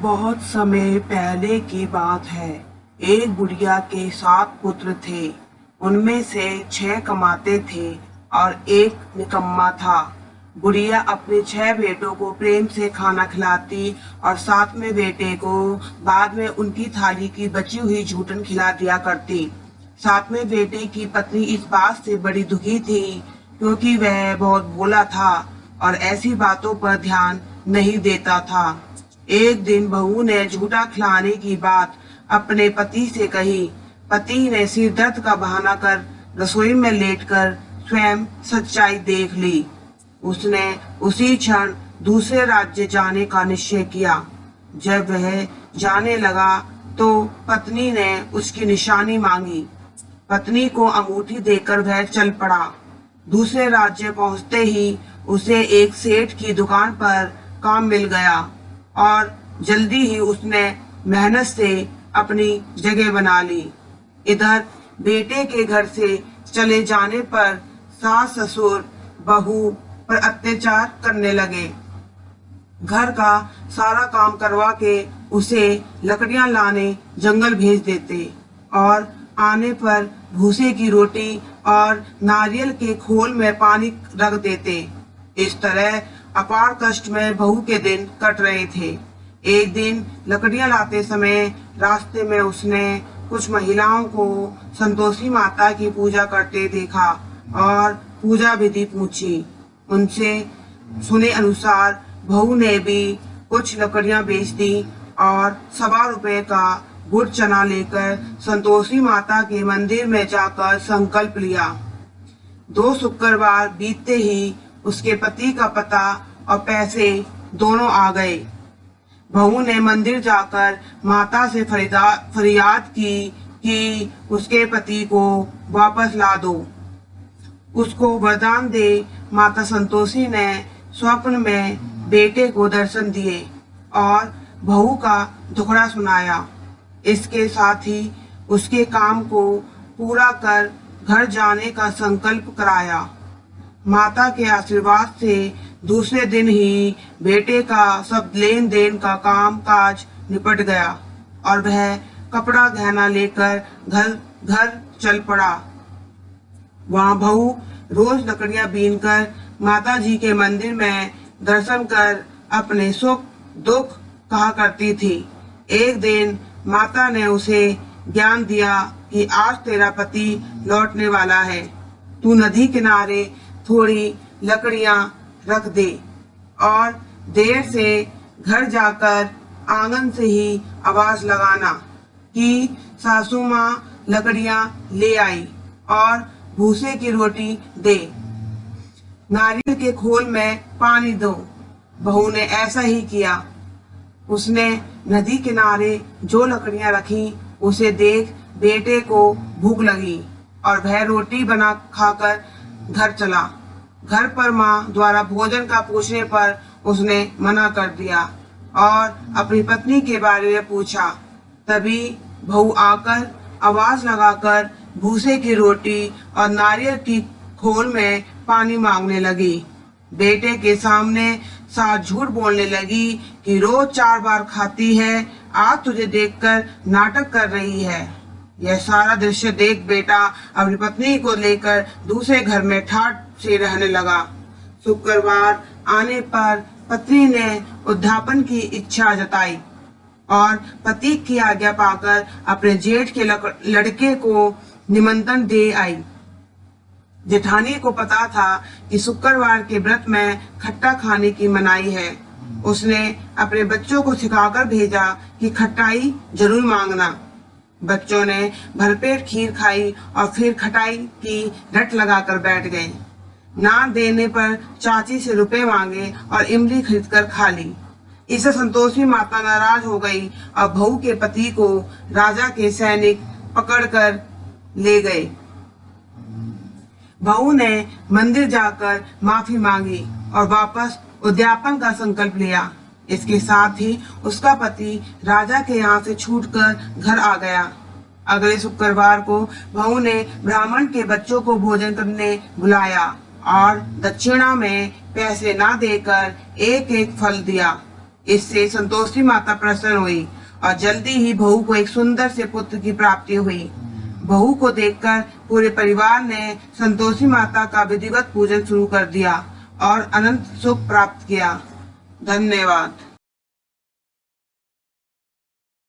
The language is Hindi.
बहुत समय पहले की बात है। एक बुढ़िया के 7 पुत्र थे। उनमें से 6 कमाते थे और एक निकम्मा था। बुढ़िया अपने 6 बेटों को प्रेम से खाना खिलाती और 7वें बेटे को बाद में उनकी थाली की बची हुई जूठन खिला दिया करती। 7वें बेटे की पत्नी इस बात से बड़ी दुखी थी क्योंकि वह बहुत भोला था और ऐसी बातों पर ध्यान नहीं देता था। एक दिन बहू ने झूठा खिलाने की बात अपने पति से कही। पति ने सिर दर्द का बहाना कर रसोई में लेटकर स्वयं सच्चाई देख ली। उसने उसी क्षण दूसरे राज्य जाने का निश्चय किया। जब वह जाने लगा तो पत्नी ने उसकी निशानी मांगी। पत्नी को अंगूठी देकर वह चल पड़ा। दूसरे राज्य पहुंचते ही उसे एक सेठ की दुकान पर काम मिल गया और जल्दी ही उसने मेहनत से अपनी जगह बना ली। इधर बेटे के घर से चले जाने पर सास ससुर बहू पर अत्याचार करने लगे। घर का सारा काम करवा के उसे लकड़ियां लाने जंगल भेज देते और आने पर भूसे की रोटी और नारियल के खोल में पानी रख देते। इस तरह अपार कष्ट में बहू के दिन कट रहे थे। एक दिन लकड़ियां लाते समय रास्ते में उसने कुछ महिलाओं को संतोषी माता की पूजा करते देखा और पूजा विधि पूछी। उनसे सुने अनुसार बहू ने भी कुछ लकड़ियां बेच दी और 1.25 रुपए का गुड़ चना लेकर संतोषी माता के मंदिर में जाकर संकल्प लिया। 2 शुक्रवार बीतते ही उसके पति का पता और पैसे दोनों आ गए। बहू ने मंदिर जाकर माता से फरियाद की कि उसके पति को वापस ला दो, उसको वरदान दे। माता संतोषी ने स्वप्न में बेटे को दर्शन दिए और बहू का दुखड़ा सुनाया। इसके साथ ही उसके काम को पूरा कर घर जाने का संकल्प कराया। माता के आशीर्वाद से दूसरे दिन ही बेटे का सब लेन देन का काम काज निपट गया और वह कपड़ा गहना लेकर घर चल पड़ा। वहां बहू रोज लकड़ियां बीनकर माता जी के मंदिर में दर्शन कर अपने सुख दुख कहा करती थी। एक दिन माता ने उसे ज्ञान दिया कि आज तेरा पति लौटने वाला है, तू नदी किनारे थोड़ी लकड़ियां रख दे और देर से घर जाकर आंगन से ही आवाज लगाना कि सासू माँ लकड़ियां ले आई और भूसे की रोटी दे, नारियल के खोल में पानी दो। बहू ने ऐसा ही किया। उसने नदी किनारे जो लकड़ियां रखी उसे देख बेटे को भूख लगी और वह रोटी बना खाकर घर चला। घर पर माँ द्वारा भोजन का पूछने पर उसने मना कर दिया और अपनी पत्नी के बारे में पूछा। तभी बहू आकर आवाज लगाकर भूसे की रोटी और नारियल की खोल में पानी मांगने लगी। बेटे के सामने सास झूठ बोलने लगी कि रोज 4 बार खाती है, आज तुझे देखकर नाटक कर रही है। यह सारा दृश्य देख बेटा अपनी पत्नी को लेकर दूसरे घर में ठाठ से रहने लगा। शुक्रवार आने पर पत्नी ने उद्यापन की इच्छा जताई और पति की आज्ञा पाकर अपने जेठ के लड़के को निमंत्रण दे आई। जेठानी को पता था कि शुक्रवार के व्रत में खट्टा खाने की मनाही है। उसने अपने बच्चों को सिखाकर भेजा कि खटाई जरूर मांगना। बच्चों ने भरपेट खीर खाई और फिर खटाई की रट लगाकर बैठ गए। ना देने पर चाची से रुपए मांगे और इमली खरीदकर खा ली। इससे संतोषी माता नाराज हो गई और बहू के पति को राजा के सैनिक पकड़कर ले गए। बहू ने मंदिर जाकर माफी मांगी और वापस उद्यापन का संकल्प लिया। इसके साथ ही उसका पति राजा के यहाँ से छूटकर घर आ गया। अगले शुक्रवार को बहू ने ब्राह्मण के बच्चों को भोजन करने बुलाया और दक्षिणा में पैसे ना देकर एक एक फल दिया। इससे संतोषी माता प्रसन्न हुई और जल्दी ही बहू को एक सुंदर से पुत्र की प्राप्ति हुई। बहू को देखकर पूरे परिवार ने संतोषी माता का विधिवत पूजन शुरू कर दिया और अनंत सुख प्राप्त किया। धन्यवाद।